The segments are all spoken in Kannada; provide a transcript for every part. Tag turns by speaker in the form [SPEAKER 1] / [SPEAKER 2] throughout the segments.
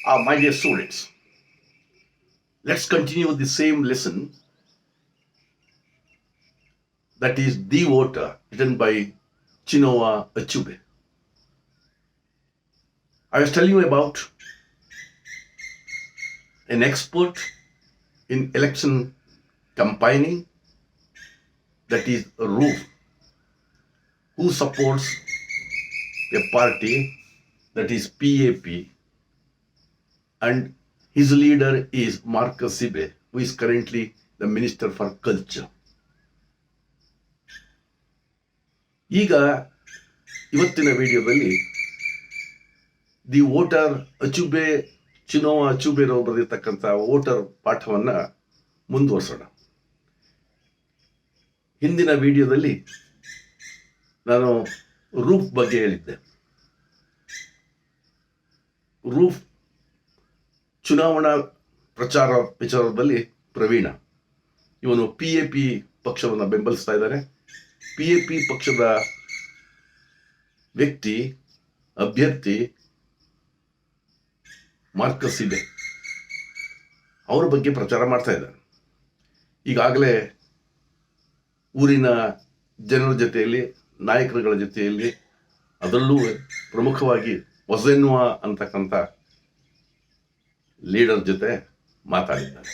[SPEAKER 1] My dear students, let's continue the same lesson, that is The Voter, written by Chinua Achube. I was telling you about an expert in election campaigning, that is Roof, who supports a party, that is PAP, and his leader is Marcus Sibe, who is currently the Minister for Culture. ಈಗ ಇವತ್ತಿನ ವಿಡಿಯೋದಲ್ಲಿ ದಿ ವೋಟರ್ ಅಚುಬೆ, ಚಿನೋವಾ ಅಚುಬೆರವರು ಬರೆದಿರ್ತಕ್ಕಂಥ ವೋಟರ್ ಪಾಠವನ್ನು ಮುಂದುವರಿಸೋಣ. ಹಿಂದಿನ ವಿಡಿಯೋದಲ್ಲಿ ನಾನು ರೂಫ್ ಬಗ್ಗೆ ಹೇಳಿದ್ದೆ. ರೂಫ್ ಚುನಾವಣಾ ಪ್ರಚಾರ ವಿಚಾರದಲ್ಲಿ ಪ್ರವೀಣ. ಇವನು PAP ಪಕ್ಷವನ್ನು ಬೆಂಬಲಿಸ್ತಾ ಇದ್ದಾನೆ. PAP ಪಕ್ಷದ ವ್ಯಕ್ತಿ, ಅಭ್ಯರ್ಥಿ ಮಾರ್ಕಸ್ ಇದೆ, ಅವರ ಬಗ್ಗೆ ಪ್ರಚಾರ ಮಾಡ್ತಾ ಇದ್ದಾನೆ. ಈಗಾಗಲೇ ಊರಿನ ಜನರ ಜೊತೆಯಲ್ಲಿ, ನಾಯಕರುಗಳ ಜೊತೆಯಲ್ಲಿ, ಅದರಲ್ಲೂ ಪ್ರಮುಖವಾಗಿ ಒಸೆನ್ವಾ ಅಂತಕ್ಕಂಥ ಲೀಡರ್ ಜೊತೆ ಮಾತಾಡಿದ್ದಾರೆ.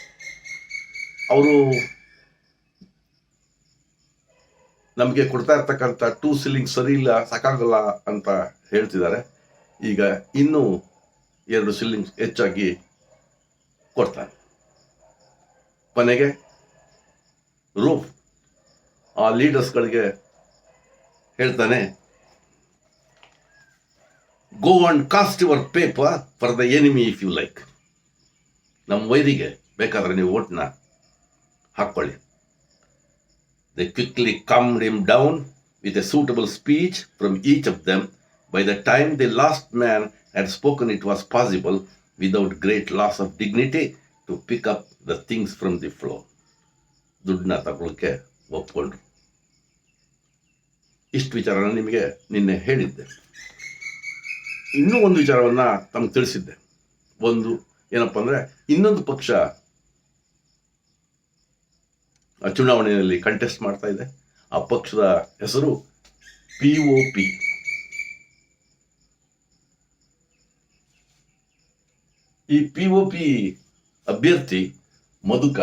[SPEAKER 1] ಅವರು ನಮಗೆ ಕೊಡ್ತಾ ಇರ್ತಕ್ಕಂಥ 2 ಸಿಲಿಂಗ್ ಸರಿ ಇಲ್ಲ, ಸಾಕಾಗಲ್ಲ ಅಂತ ಹೇಳ್ತಿದ್ದಾರೆ. ಈಗ ಇನ್ನೂ 2 ಸಿಲಿಂಗ್ ಹೆಚ್ಚಾಗಿ ಕೊಡ್ತಾರೆ. ಕೊನೆಗೆ ರೂಫ್ ಆ ಲೀಡರ್ಸ್ಗಳಿಗೆ ಹೇಳ್ತಾನೆ, go and cast your paper for the enemy if you like. ನಮ್ಮ ವೈರಿಗೆ ಬೇಕಾದ್ರೆ ನೀವು ವೋಟ್ನ ಹಾಕ್ಕೊಳ್ಳಿ. They quickly calmed him down with a suitable speech from each of them. By the time the last man had spoken, it was possible, without great loss of dignity, to pick up the things from the floor. ದುಡ್ಡನ್ನ ತಗೊಳ್ಳೋಕ್ಕೆ ಒಪ್ಕೊಂಡ್ರು. ಇಷ್ಟು ವಿಚಾರನ ನಿಮಗೆ ನಿನ್ನೆ ಹೇಳಿದ್ದೆ. ಇನ್ನೂ ಒಂದು ವಿಚಾರವನ್ನು ತಮಗೆ ತಿಳಿಸಿದ್ದೆ. ಒಂದು ಏನಪ್ಪ ಅಂದರೆ, ಇನ್ನೊಂದು ಪಕ್ಷ ಚುನಾವಣೆಯಲ್ಲಿ ಕಂಟೆಸ್ಟ್ ಮಾಡ್ತಾ ಇದೆ. ಆ ಪಕ್ಷದ ಹೆಸರು POP. ಈ POP ಅಭ್ಯರ್ಥಿ ಮಧುಕ,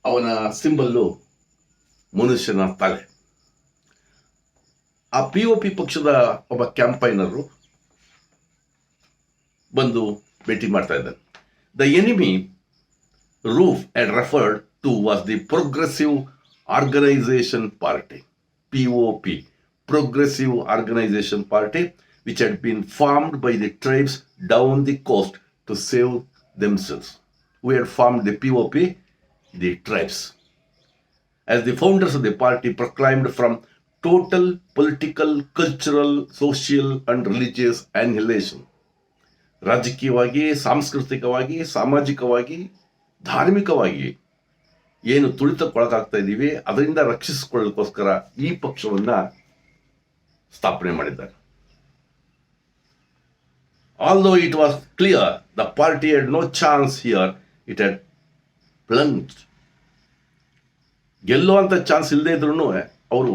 [SPEAKER 1] ಅವನ ಸಿಂಬಲ್ಲು ಮನುಷ್ಯನ ತಲೆ. ಆ POP ಪಕ್ಷದ ಒಬ್ಬ ಕ್ಯಾಂಪೈನರು ಬಂದು ಭೇಟಿ ಮಾಡ್ತಾ ಇದ್ದಾನೆ. The enemy roof had referred to was the Progressive Organization Party, POP, Progressive Organization Party, which had been formed by the tribes down the coast to save themselves. Who had formed the POP? The tribes. As the founders of the party proclaimed from total political, cultural, social and religious annihilation. ರಾಜಕೀಯವಾಗಿ, ಸಾಂಸ್ಕೃತಿಕವಾಗಿ, ಸಾಮಾಜಿಕವಾಗಿ, ಧಾರ್ಮಿಕವಾಗಿ ಏನು ತುಳಿತಕ್ಕೊಳಗಾಗ್ತಾ ಇದ್ದೀವಿ, ಅದರಿಂದ ರಕ್ಷಿಸಿಕೊಳ್ಳೋಕ್ಕೋಸ್ಕರ ಈ ಪಕ್ಷವನ್ನು ಸ್ಥಾಪನೆ ಮಾಡಿದ್ದಾರೆ. Although it was clear the party had no chance here, it had plunged. ಗೆಲ್ಲುವಂಥ ಚಾನ್ಸ್ ಇಲ್ಲದೆ ಇದ್ರೂ ಅವರು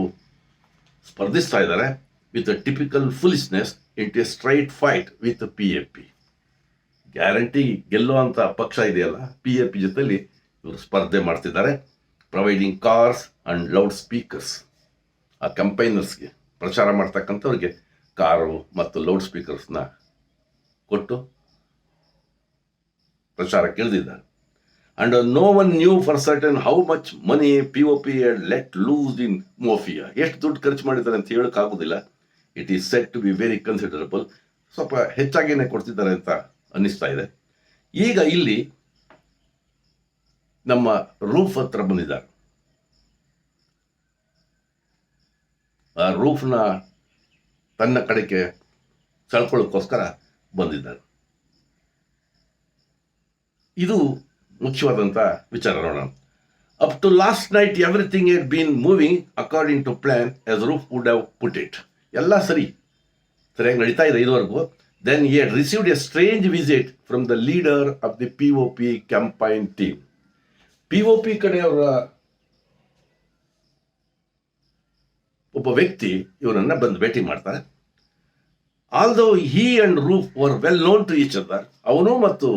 [SPEAKER 1] ಸ್ಪರ್ಧಿಸ್ತಾ ಇದ್ದಾರೆ with typical foolishness into a straight fight with PAP. Guarantee ಗೆಲ್ಲುವಂಥ ಪಕ್ಷ ಇದೆಯಲ್ಲ, PAP ಜೊತೆಲಿ ಇವರು ಸ್ಪರ್ಧೆ ಮಾಡ್ತಿದ್ದಾರೆ. Providing cars and loudspeakers. ಆ ಕಂಪೈನರ್ಸ್ಗೆ, ಪ್ರಚಾರ ಮಾಡ್ತಕ್ಕಂಥವ್ರಿಗೆ ಕಾರು ಮತ್ತು ಲೌಡ್ ಸ್ಪೀಕರ್ಸ್ನ ಕೊಟ್ಟು ಪ್ರಚಾರಕ್ಕೆ ಇಳಿದಿದ್ದಾರೆ. And no one knew for certain how much money POP had let loose in Umuofia. ಎಷ್ಟು ದುಡ್ಡು ಖರ್ಚು ಮಾಡಿದ್ದಾರೆ ಅಂತ ಹೇಳೋಕ್ಕಾಗೋದಿಲ್ಲ. It is set to be very considerable. ಸ್ವಲ್ಪ ಹೆಚ್ಚಾಗಿಯೇ ಕೊಡ್ತಿದ್ದಾರೆ ಅಂತ ಅನ್ನಿಸ್ತಾ ಇದೆ. ಈಗ ಇಲ್ಲಿ ನಮ್ಮ ರೂಫ್ ಹತ್ರ ಬಂದಿದ್ದಾರೆ. ಆ ರೂಫ್ನ ತನ್ನ ಕಡೆಗೆ ಸೆಳ್ಕೊಳ್ಳೋಕ್ಕೋಸ್ಕರ ಬಂದಿದ್ದಾರೆ. ಇದು ಮುಖ್ಯವಾದಂಥ ವಿಚಾರ ನೋಡೋಣ. Up to last night everything had been moving according to plan as Roof would have put it. ಎಲ್ಲ ಸರಿಯಾಗಿ ನಡೀತಾ ಇದೆ ಇದುವರೆಗೂ. then he had received a strange visit from the leader of the POP campaign team. POP ಕಡೆಯವರ ಒಬ್ಬ ವ್ಯಕ್ತಿ ಇವರನ್ನ ಬಂದು ಭೇಟಿ ಮಾಡ್ತಾರೆ. Although he and Roof were well known to each other, ಅವನು ಮತ್ತು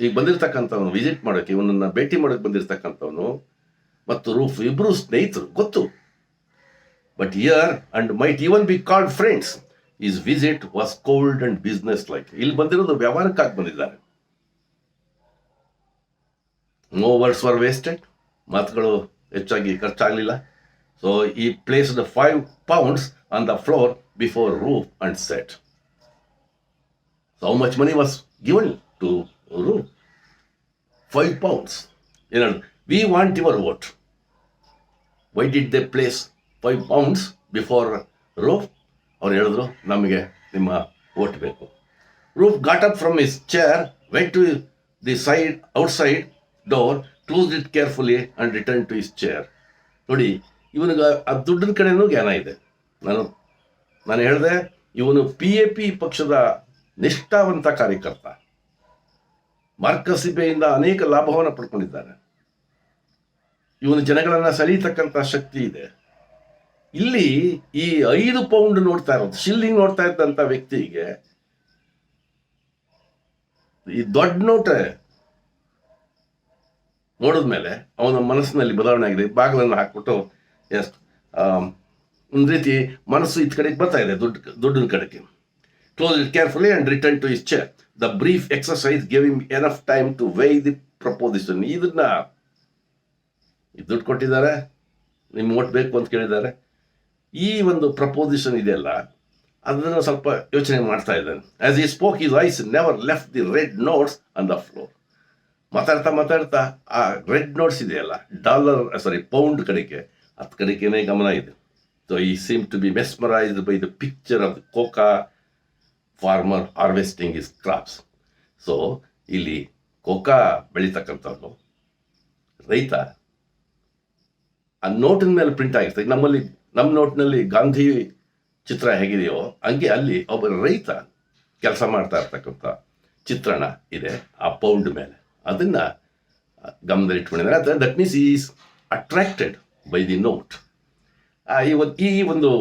[SPEAKER 1] ಈಗ ಬಂದಿರತಕ್ಕಂಥವನು ವಿಸಿಟ್ ಮಾಡೋಕ್ಕೆ, ಇವನನ್ನ ಭೇಟಿ ಮಾಡೋಕ್ಕೆ ಬಂದಿರತಕ್ಕಂಥವನು ಮತ್ತು ರೂಫ್ ಇಬ್ರು ಸ್ನೇಹಿತರು, ಗೊತ್ತು. But here and might even be called friends, his visit was cold and business like. ಇಲ್ಲಿ ಬಂದಿರೋದು ವ್ಯವಹಾರಕ್ಕಾಗಿ ಬಂದಿದ್ದಾರೆ. ನೋ ವರ್ಡ್ಸ್ ವರ್ ವೇಸ್ಟೆಡ್, ಮಾತುಗಳು ಹೆಚ್ಚಾಗಿ ಖರ್ಚಾಗಲಿಲ್ಲ. So he placed 5 pounds on the floor before Roof and said, so how much money was given to Roof? 5 pounds. You know, we want your vote. Why did they place 5 pounds before Roof? ಅವ್ರು ಹೇಳಿದ್ರು, ನಮಗೆ ನಿಮ್ಮ ವೋಟ್ ಬೇಕು. Roof got up from his chair, went to the outside door, closed it carefully and returned to his chair. ನೋಡಿ, ಇವನಿಗೆ ಆ ದುಡ್ಡಿನ ಕಡೆನೂ ಜ್ಞಾನ ಇದೆ. ನಾನು ಹೇಳಿದೆ, ಇವನು PAP ಪಕ್ಷದ ನಿಷ್ಠಾವಂತ ಕಾರ್ಯಕರ್ತ. ಮಾರ್ಕಸ್ ಇಬೆಯಿಂದ ಅನೇಕ ಲಾಭವನ್ನು ಪಡ್ಕೊಂಡಿದ್ದಾನೆ. ಇವನು ಜನಗಳನ್ನ ಸೆಳೀತಕ್ಕಂಥ ಶಕ್ತಿ ಇದೆ. ಇಲ್ಲಿ ಈ 5 ಪೌಂಡ್ ನೋಡ್ತಾ ಇರೋದು, ಶಿಲ್ಲಿಂಗ್ ನೋಡ್ತಾ ಇದ್ದಂಥ ವ್ಯಕ್ತಿಗೆ ಈ ದೊಡ್ಡ ನೋಟ ನೋಡಿದ್ಮೇಲೆ ಅವನ ಮನಸ್ಸಿನಲ್ಲಿ ಬದಲಾವಣೆ ಆಗಿದೆ. ಬಾಗಿಲನ್ನು ಹಾಕ್ಬಿಟ್ಟು ಒಂದು ರೀತಿ ಮನಸ್ಸು ಇದ್ ಕಡೆಗೆ ಬರ್ತಾ ಇದೆ, ದುಡ್ಡಿನ ಕಡೆಗೆ. Closed it carefully and returned to his chair. The brief exercise gave him enough time to weigh the proposition. ಇದನ್ನ ದುಡ್ಡು ಕೊಟ್ಟಿದ್ದಾರೆ, ನಿಮ್ಗೆ ಓಟ್ ಬೇಕು ಅಂತ ಕೇಳಿದ್ದಾರೆ. ಈ ಒಂದು ಪ್ರಪೋಸಿಷನ್ ಇದೆಯಲ್ಲ, ಅದನ್ನು ಸ್ವಲ್ಪ ಯೋಚನೆ ಮಾಡ್ತಾ ಇದ್ದಾನೆ. As he spoke, his eyes never left the red notes on the floor. ಮಾತಾಡ್ತಾ ಆ ರೆಡ್ ನೋಟ್ಸ್ ಇದೆಯಲ್ಲ, ಪೌಂಡ್ ಕಡೆಗೆ, ಅದ್ ಕಡೆಗೇನೆ ಗಮನ ಇದೆ. So he seemed to be mesmerized by the picture of the coca farmer harvesting his crops. So ಇಲ್ಲಿ ಕೋಕಾ ಬೆಳೀತಕ್ಕಂಥವ್ನು ರೈತ, ಆ ನೋಟಿನ ಮೇಲೆ ಪ್ರಿಂಟ್ ಆಗಿರ್ತದೆ. ನಮ್ಮ ನೋಟ್ನಲ್ಲಿ ಗಾಂಧಿ ಚಿತ್ರ ಹೇಗಿದೆಯೋ ಹಂಗೆ ಅಲ್ಲಿ ಒಬ್ಬ ರೈತ ಕೆಲಸ ಮಾಡ್ತಾ ಇರ್ತಕ್ಕಂಥ ಚಿತ್ರಣ ಇದೆ ಆ ಪೌಂಡ್ ಮೇಲೆ. ಅದನ್ನ ಗಮನದಲ್ಲಿಟ್ಕೊಂಡಿದ್ದಾರೆ. That means is attracted by the note. ಈ ಒಂದು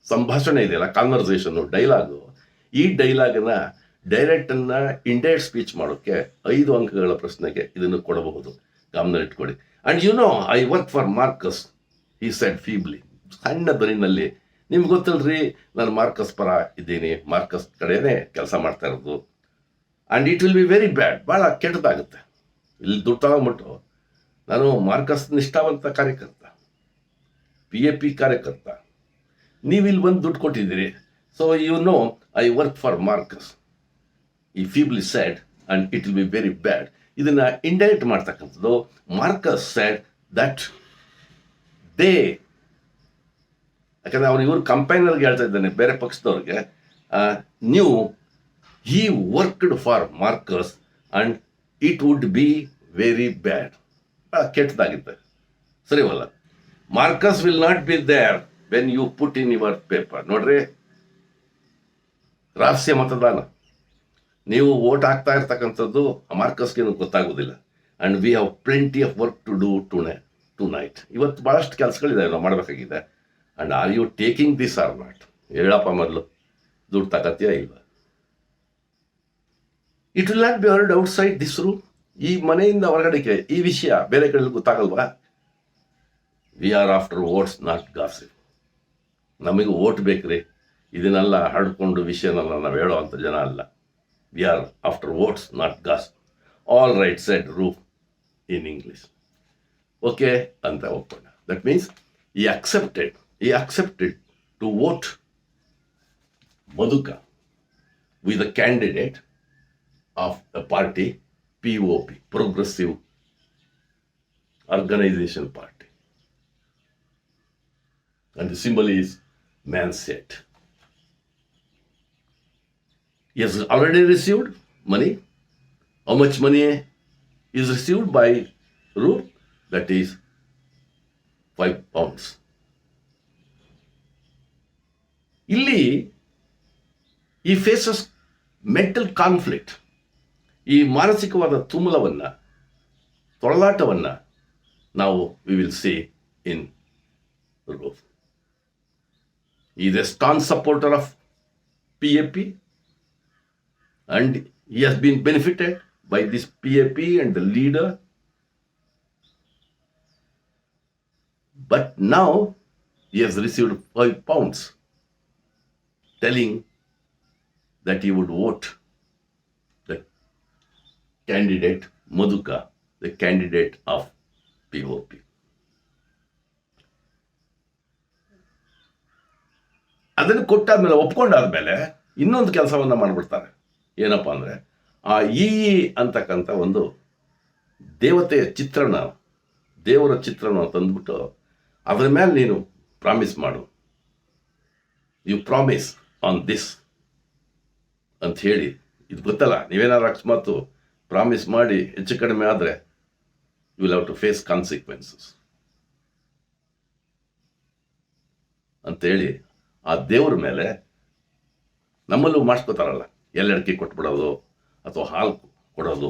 [SPEAKER 1] ಸಂಭಾಷಣೆ ಇದೆಯಲ್ಲ, ಕಾನ್ವರ್ಸೇಷನ್ನು, ಡೈಲಾಗು, ಈ ಡೈಲಾಗನ್ನ ಡೈರೆಕ್ಟನ್ನ ಇಂಡೈರೆಕ್ಟ್ ಸ್ಪೀಚ್ ಮಾಡೋಕ್ಕೆ 5 ಅಂಕಗಳ ಪ್ರಶ್ನೆಗೆ ಇದನ್ನು ಕೊಡಬಹುದು. ಗಮನದಲ್ಲಿಟ್ಕೊಳ್ಳಿ. And you know, I work for Marcus, he said feebly. ಸಣ್ಣ ಧ್ವನಿನಲ್ಲಿ, ನಿಮ್ಗೆ ಗೊತ್ತಿಲ್ರಿ, ನಾನು ಮಾರ್ಕಸ್ ಪರ ಇದ್ದೀನಿ, ಮಾರ್ಕಸ್ ಕಡೆನೇ ಕೆಲಸ ಮಾಡ್ತಾ ಇರೋದು. And it will be very ಬ್ಯಾಡ್, ಭಾಳ ಕೆಟ್ಟದಾಗುತ್ತೆ. ಇಲ್ಲಿ ದುಡ್ಡು ತಗೊಂಬಿಟ್ಟು, ನಾನು ಮಾರ್ಕಸ್ ನಿಷ್ಠಾವಂತ ಕಾರ್ಯಕರ್ತ, PAP ಕಾರ್ಯಕರ್ತ, ನೀವು ಇಲ್ಲಿ ಬಂದು ದುಡ್ಡು ಕೊಟ್ಟಿದ್ದೀರಿ. So you know, I work for Marcus, he feebly said, and it will be very bad. ಇದನ್ನು ಇಂಡೈರೆಕ್ಟ್ ಮಾಡ್ತಕ್ಕಂಥದ್ದು. ಮಾರ್ಕಸ್ ಸೆಡ್ ದಟ್ ದೇ, ಯಾಕಂದರೆ ಇವರು ಕಂಪೈನರ್ಗೆ ಹೇಳ್ತಾ ಇದ್ದಾನೆ, ಬೇರೆ ಪಕ್ಷದವ್ರಿಗೆ, ನೀವು he worked for Marcus and it would be very bad. ಕೆಟ್ಟದಾಗಿತ್ತು, ಸರಿವಲ್ಲ. Marcus will not be there when you put in your paper. ನೋಡ್ರಿ, ರಹಸ್ಯ ಮತದಾನ, ನೀವು ವೋಟ್ ಹಾಕ್ತಾ ಇರ್ತಕ್ಕಂಥದ್ದು ಮಾರ್ಕಸ್ಗೇನು ಗೊತ್ತಾಗೋದಿಲ್ಲ. And we have plenty of work to do tonight. ಇವತ್ತು ಭಾಳಷ್ಟು ಕೆಲಸಗಳಿದ್ದಾವೆ ನಾವು ಮಾಡಬೇಕಾಗಿದೆ. And are you taking this or not? ಹೇಳಪ್ಪ ಮೊದಲು, ದುಡ್ಡು ತಗತ್ತೀಯ ಇಲ್ಲ? It will not be heard outside this room. ಈ ಮನೆಯಿಂದ ಹೊರಗಡೆಗೆ ಈ ವಿಷಯ ಬೇರೆ ಕಡೆ ಗೊತ್ತಾಗಲ್ವಾ? We R after votes, not gossip. ನಮಗೆ ವೋಟ್ ಬೇಕ್ರಿ, ಇದನ್ನೆಲ್ಲ ಹರಡ್ಕೊಂಡು ವಿಷಯನೆಲ್ಲ ನಾವು ಹೇಳೋ ಅಂಥ ಜನ ಅಲ್ಲ. We are after votes, not gossip. All right shed roof in English. Okay ಅಂತ ಒಪ್ಕೊಂಡ. ದಟ್ ಮೀನ್ಸ್ ಈ accepted to vote Madhuka with the candidate of the party POP, Progressive Organization Party. And the symbol is man set. He has already received money. How much money is received by Ruth? That is 5 pounds. ಇಲ್ಲಿ ಈ ಫೇಸಸ್ ಮೆಂಟಲ್ ಕಾನ್ಫ್ಲಿಕ್ಟ್, ಈ ಮಾನಸಿಕವಾದ ತುಮುಲವನ್ನು, ತೊಳಲಾಟವನ್ನು ನಾವು we will see in roof. He is a staunch supporter of PAP and he has been benefited by this PAP and the leader. But now he has received 5 pounds telling that he would vote the candidate Madhuka, the candidate of POP. ಅದನ್ನು ಕೊಟ್ಟಾದ್ಮೇಲೆ, ಒಪ್ಕೊಂಡಾದ್ಮೇಲೆ ಇನ್ನೊಂದು ಕೆಲಸವನ್ನು ಮಾಡಿಬಿಡ್ತಾರೆ. ಏನಪ್ಪ ಅಂದರೆ, ಆ ಇ ಅಂತಕ್ಕಂಥ ಒಂದು ದೇವತೆಯ ಚಿತ್ರಣ, ದೇವರ ಚಿತ್ರಣ ತಂದುಬಿಟ್ಟು ಅದರ ಮೇಲೆ ನೀನು ಪ್ರಾಮಿಸ್ ಮಾಡು, ಯು ಪ್ರಾಮಿಸ್ ಆನ್ ದಿಸ್ ಅಂತ ಹೇಳಿ, ಇದು ಗೊತ್ತಲ್ಲ, ನೀವೇನಾದ್ರು ಅಕಸ್ಮಾತ್ ಪ್ರಾಮಿಸ್ ಮಾಡಿ ಹೆಚ್ಚು ಕಡಿಮೆ ಆದರೆ you will have to face consequences ಅಂತೇಳಿ ಆ ದೇವ್ರ ಮೇಲೆ ನಮ್ಮಲ್ಲೂ ಮಾಡಿಸ್ಕೋತಾರಲ್ಲ, ಎಲ್ಲಡಿಕೆ ಕೊಟ್ಬಿಡೋದು ಅಥವಾ ಹಾಲು ಕೊಡೋದು.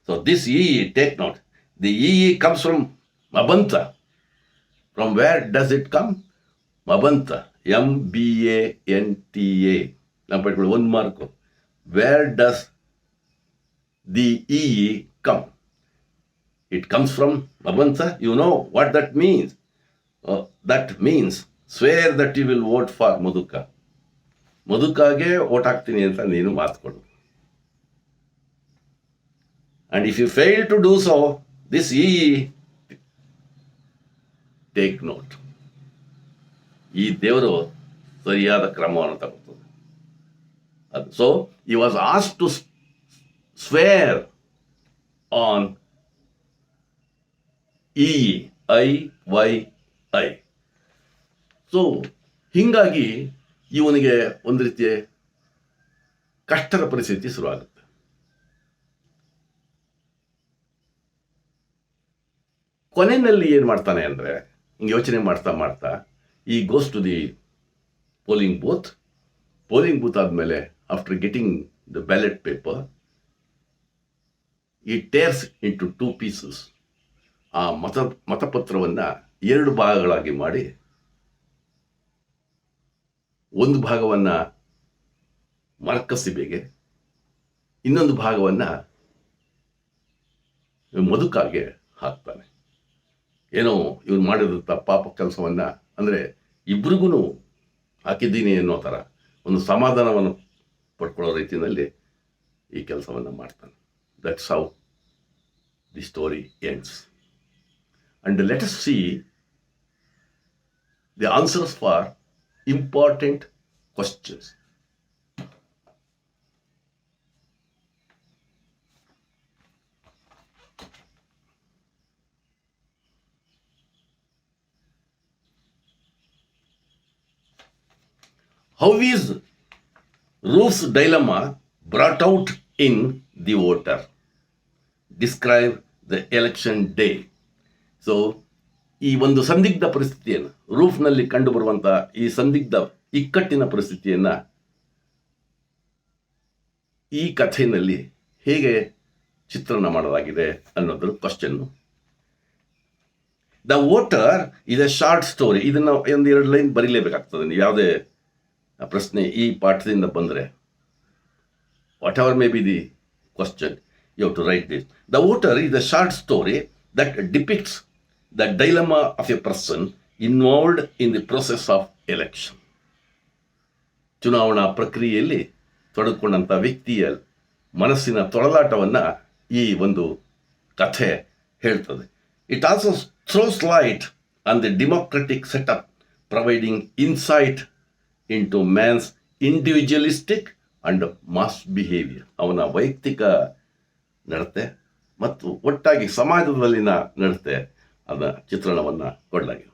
[SPEAKER 1] So this take note, the comes from Mbanta. From where does it come? Mbanta, MBANTA. ನಾವು ಪಡ್ಕೊಳ್ಳಿ 1 mark. Where does the come? It comes from Mbanta. You know what that means? That means swear that you will vote for Madhuka. ಮಧುಕಾಗೆ ಓಟ್ ಹಾಕ್ತೀನಿ ಅಂತ ನೀನು ಮಾತು ಕೊಡು. And if you fail to do so, this take note. ಈ ದೇವರು ಸರಿಯಾದ ಕ್ರಮವನ್ನು ತಗೋತದೆ. So he was asked to swear on EIYI. So ಹೀಗಾಗಿ ಇವನಿಗೆ ಒಂದು ರೀತಿಯ ಕಷ್ಟದ ಪರಿಸ್ಥಿತಿ ಶುರುವಾಗುತ್ತೆ. ಕೊನೆಯಲ್ಲಿ ಏನು ಮಾಡ್ತಾನೆ ಅಂದರೆ, ಹಿಂಗೆ ಯೋಚನೆ ಮಾಡ್ತಾ ಮಾಡ್ತಾ he goes to the polling booth ಆದಮೇಲೆ, after getting the ballot paper, he tears into 2 pieces. ಆ ಮತಪತ್ರವನ್ನು 2 ಭಾಗಗಳಾಗಿ ಮಾಡಿ, ಒಂದು ಭಾಗವನ್ನು ಮರಕಸಿಬೆಗೆ, ಇನ್ನೊಂದು ಭಾಗವನ್ನು ಮಧುಕಾಗೆ ಹಾಕ್ತಾನೆ. ಏನೋ ಇವನು ಮಾಡಿದಂಥ ಪಾಪ ಕೆಲಸವನ್ನು, ಅಂದರೆ ಇಬ್ರಿಗೂ ಹಾಕಿದ್ದೀನಿ ಅನ್ನೋ ಥರ ಒಂದು ಸಮಾಧಾನವನ್ನು ಪಡ್ಕೊಳ್ಳೋ ರೀತಿಯಲ್ಲಿ ಈ ಕೆಲಸವನ್ನು ಮಾಡ್ತಾನೆ. That's how the story ends. And let us see the answers for important questions. How is Roof's dilemma brought out in the voter? Describe the election day. So ಈ ಒಂದು ಸಂದಿಗ್ಧ ಪರಿಸ್ಥಿತಿಯನ್ನು, ರೂಫ್ನಲ್ಲಿ ಕಂಡುಬರುವಂಥ ಈ ಸಂದಿಗ್ಧ ಇಕ್ಕಟ್ಟಿನ ಪರಿಸ್ಥಿತಿಯನ್ನು ಈ ಕಥೆಯಲ್ಲಿ ಹೇಗೆ ಚಿತ್ರಣ ಮಾಡಲಾಗಿದೆ ಅನ್ನೋದ್ರ question. The voter is a short story. ಇದನ್ನು 1-2 ಲೈನ್ ಬರೀಲೇಬೇಕಾಗ್ತದೆ. ನೀವು ಯಾವುದೇ ಪ್ರಶ್ನೆ ಈ ಪಾಠದಿಂದ ಬಂದರೆ, whatever may be the question, you have to write this. The voter is a short story that depicts the dilemma of a person involved in the process of election. ಚುನಾವಣಾ ಪ್ರಕ್ರಿಯೆಯಲ್ಲಿ ತೊಡಗಿಕೊಂಡಂಥ ವ್ಯಕ್ತಿಯ ಮನಸ್ಸಿನ ತೊಳಲಾಟವನ್ನು ಈ ಒಂದು ಕಥೆ ಹೇಳ್ತದೆ. It also throws light on the democratic setup, providing insight into man's individualistic and mass behaviour. ಅವನ ವೈಯಕ್ತಿಕ ನಡತೆ ಮತ್ತು ಒಟ್ಟಾಗಿ ಸಮಾಜದಲ್ಲಿನ ನಡತೆ ಅದ ಚಿತ್ರಣವನ್ನು ಕೊಡಲಾಗಿದೆ.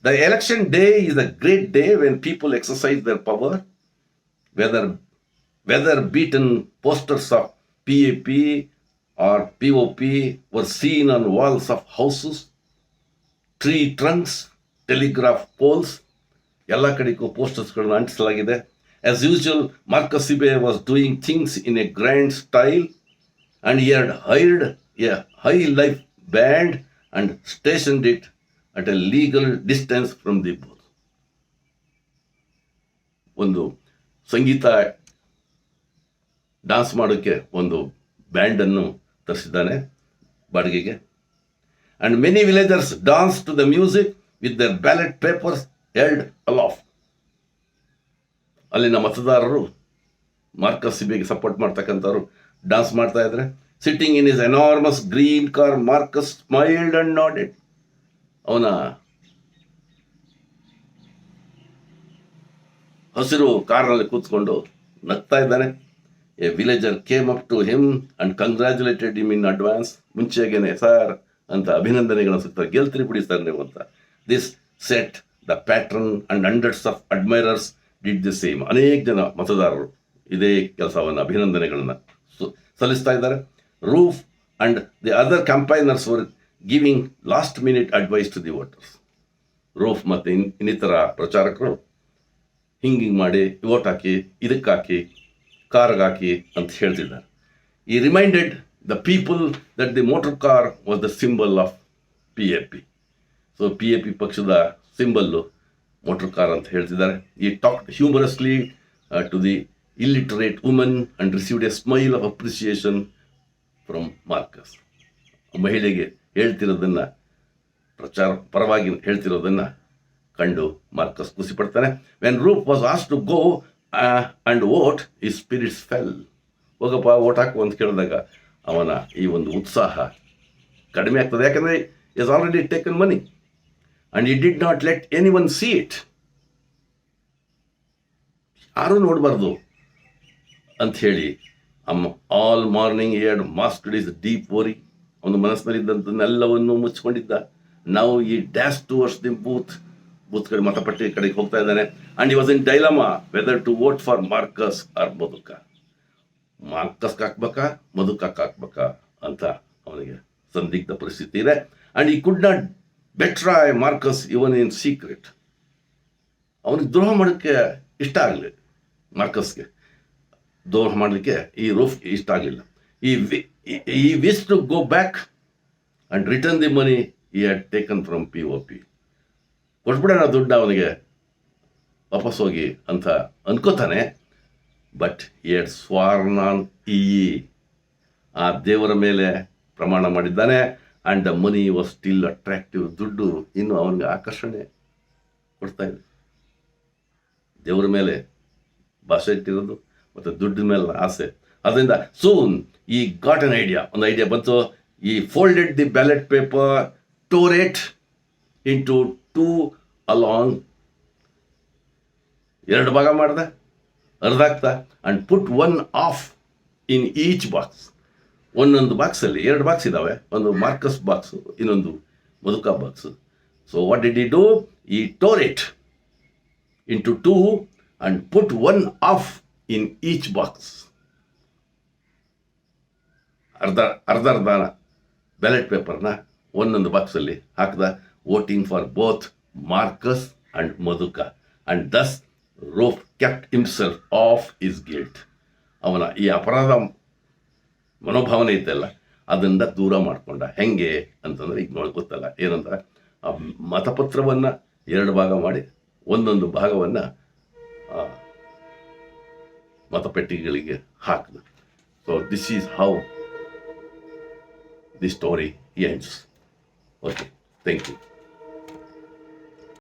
[SPEAKER 1] The election day is a great day when people exercise their power. Weather beaten posters of PAP or POP were seen on walls of houses, tree trunks, telegraph poles. ಎಲ್ಲ ಕಡೆಗೂ ಪೋಸ್ಟರ್ಸ್ಗಳನ್ನು ಅಂಟಿಸಲಾಗಿದೆ. As usual, Marcus Achube was doing things in a grand style, and he had hired a high life band and stationed it at a legal distance from the booth. ಒಂದು ಸಂಗೀತ ಡಾನ್ಸ್ ಮಾಡೋಕ್ಕೆ ಒಂದು ಬ್ಯಾಂಡನ್ನು ತರಿಸಿದ್ದಾನೆ ಬಾಡಿಗೆಗೆ. And many villagers danced to the music with their ballot papers held aloft. ಅಲ್ಲಿನ ಮತದಾರರು ಮಾರ್ಕಸ್ ಅಚೂಬೆಗೆ ಸಪೋರ್ಟ್ ಮಾಡ್ತಕ್ಕಂಥವ್ರು ಡಾನ್ಸ್ ಮಾಡ್ತಾ ಇದ್ರೆ, sitting in his enormous green car, Marcus smiled and nodded. ಅವನ ಹಸಿರು ಕಾರ್ನಲ್ಲಿ ಕೂತ್ಕೊಂಡು ನಗ್ತಾ ಇದ್ದಾನೆ. A villager came up to him and congratulated him in advance. ಮುಂಚೆಗೇನೆ ಸರ್ ಅಂತ ಅಭಿನಂದನೆಗಳನ್ನು ಸಿಗ್ತಾರೆ, ಗೆಲ್ತಿರಿ ಬಿಡಿ ಸರ್ ನೀವು ಅಂತ. This set the pattern and hundreds of admirers did the same. ಅನೇಕ ಜನ ಮತದಾರರು ಇದೇ ಕೆಲಸವನ್ನು, ಅಭಿನಂದನೆಗಳನ್ನು ಸಲ್ಲಿಸ್ತಾ ಇದ್ದಾರೆ. Roof and the other campaigners were giving last minute advice to the voters. Roof ಮತ್ತು ಇನ್ನಿತರ ಪ್ರಚಾರಕರು ಹಿಂಗೆ ಮಾಡಿ ವೋಟ್ ಹಾಕಿ, ಇದಕ್ಕೆ ಹಾಕಿ, ಕಾರ್ಗೆ ಹಾಕಿ ಅಂತ ಹೇಳ್ತಿದ್ದಾರೆ. He reminded the people that the motor car was the symbol of PAP. So PAP ಪಕ್ಷದ ಸಿಂಬಲ್ಲು ಮೋಟರ್ ಕಾರ್ ಅಂತ ಹೇಳ್ತಿದ್ದಾರೆ. He talked humorously to the illiterate woman and received a smile of appreciation from Marcus. ಮಹಿಳೆಗೆ ಹೇಳ್ತಿರೋದನ್ನು, ಪ್ರಚಾರ ಪರವಾಗಿ ಹೇಳ್ತಿರೋದನ್ನು ಕಂಡು ಮಾರ್ಕಸ್ ಖುಷಿ ಪಡ್ತಾನೆ. When Roof was asked to go and vote, his spirits fell. ಹೋಗಪ್ಪ ವೋಟ್ ಹಾಕು ಅಂತ ಕೇಳಿದಾಗ ಅವನ ಈ ಒಂದು ಉತ್ಸಾಹ ಕಡಿಮೆ ಆಗ್ತದೆ. ಯಾಕಂದರೆ his already taken money and he did not let anyone see it. ಯಾರೂ ನೋಡಬಾರ್ದು ಅಂಥೇಳಿ all morning had masked his deep worry. ಅವನ ಮನಸ್ಸಿನಲ್ಲಿದ್ದಂಥನ್ನೆಲ್ಲವನ್ನು ಮುಚ್ಚಿಕೊಂಡಿದ್ದ. ನಾವು ಈ ಡ್ಯಾಶ್ ಟುವರ್ಡ್ಸ್ ದಿ ಬೂತ್ ಕಡೆ, ಮತಪಟ್ಟಿ ಕಡೆಗೆ ಹೋಗ್ತಾ ಇದ್ದಾನೆ. And he was in dilemma whether to vote for Marcus or Maduka. ಮಾರ್ಕಸ್ಗೆ ಹಾಕ್ಬೇಕಾ ಮಧುಕಕ್ಕೆ ಹಾಕ್ಬೇಕಾ ಅಂತ ಅವನಿಗೆ ಸಂದಿಗ್ಧ ಪರಿಸ್ಥಿತಿ ಇದೆ. And he could not betray Marcus even in secret. ಅವನಿಗೆ ದ್ರೋಹ ಮಾಡೋಕ್ಕೆ ಇಷ್ಟ ಆಗಲಿ, ಮಾರ್ಕಸ್ಗೆ ದ್ರೋಹ ಮಾಡಲಿಕ್ಕೆ ಈ ರೂಫ್ ಇಷ್ಟ ಆಗಲಿಲ್ಲ. He wish to go back and return the money he had taken from POP. ಕೊಟ್ಬಿಡೋಣ ದುಡ್ಡು ಅವನಿಗೆ, ವಾಪಸ್ ಹೋಗಿ ಅಂತ ಅನ್ಕೋತಾನೆ. But he had sworn on ಆ ದೇವರ ಮೇಲೆ ಪ್ರಮಾಣ ಮಾಡಿದ್ದಾನೆ. And the money was still attractive. ದುಡ್ಡು ಇನ್ನು ಅವನಿಗೆ ಆಕರ್ಷಣೆ ಕೊಡ್ತಾ ಇದೆ. ದೇವರ ಮೇಲೆ ಭಾಷೆ ಇಟ್ಟಿರೋದು ಮತ್ತು ದುಡ್ಡಿನ ಮೇಲೆ ಆಸೆ. ಅದರಿಂದ soon he got an idea, ಒಂದು ಐಡಿಯಾ ಬಂತು. He folded the ballot paper, tore it into 2 along, 2 ಭಾಗ ಮಾಡ್ದ, ಅರ್ಧಾಕ್ತ. And put 1 half in each box. ಒಂದೊಂದು ಬಾಕ್ಸಲ್ಲಿ 2 ಬಾಕ್ಸ್ ಇದ್ದಾವೆ, ಒಂದು ಮಾರ್ಕಸ್ ಬಾಕ್ಸು, ಇನ್ನೊಂದು Maduka box. So what did he do? He tore it into 2 and put 1 half in each box. ಅರ್ಧ ಬ್ಯಾಲೆಟ್ ಪೇಪರ್ನ ಒಂದೊಂದು ಬಾಕ್ಸಲ್ಲಿ ಹಾಕಿದ. Voting for both Marcus and ಮಧುಕಾ. And thus Roof kept himself off his guilt. ಅವನ ಈ ಅಪರಾಧ ಮನೋಭಾವನೆ ಇತ್ತಲ್ಲ, ಅದರಿಂದ ದೂರ ಮಾಡಿಕೊಂಡ. ಹೆಂಗೆ ಅಂತಂದರೆ ಈಗ ನೋಡಿ ಗೊತ್ತಲ್ಲ ಏನಂತಾರೆ, ಆ ಮತಪತ್ರವನ್ನು 2 ಭಾಗ ಮಾಡಿ ಒಂದೊಂದು ಭಾಗವನ್ನು ಮತಪೆಟ್ಟಿಗೆಗಳಿಗೆ ಹಾಕಿದ. So this is how the story ends. Okay, thank you.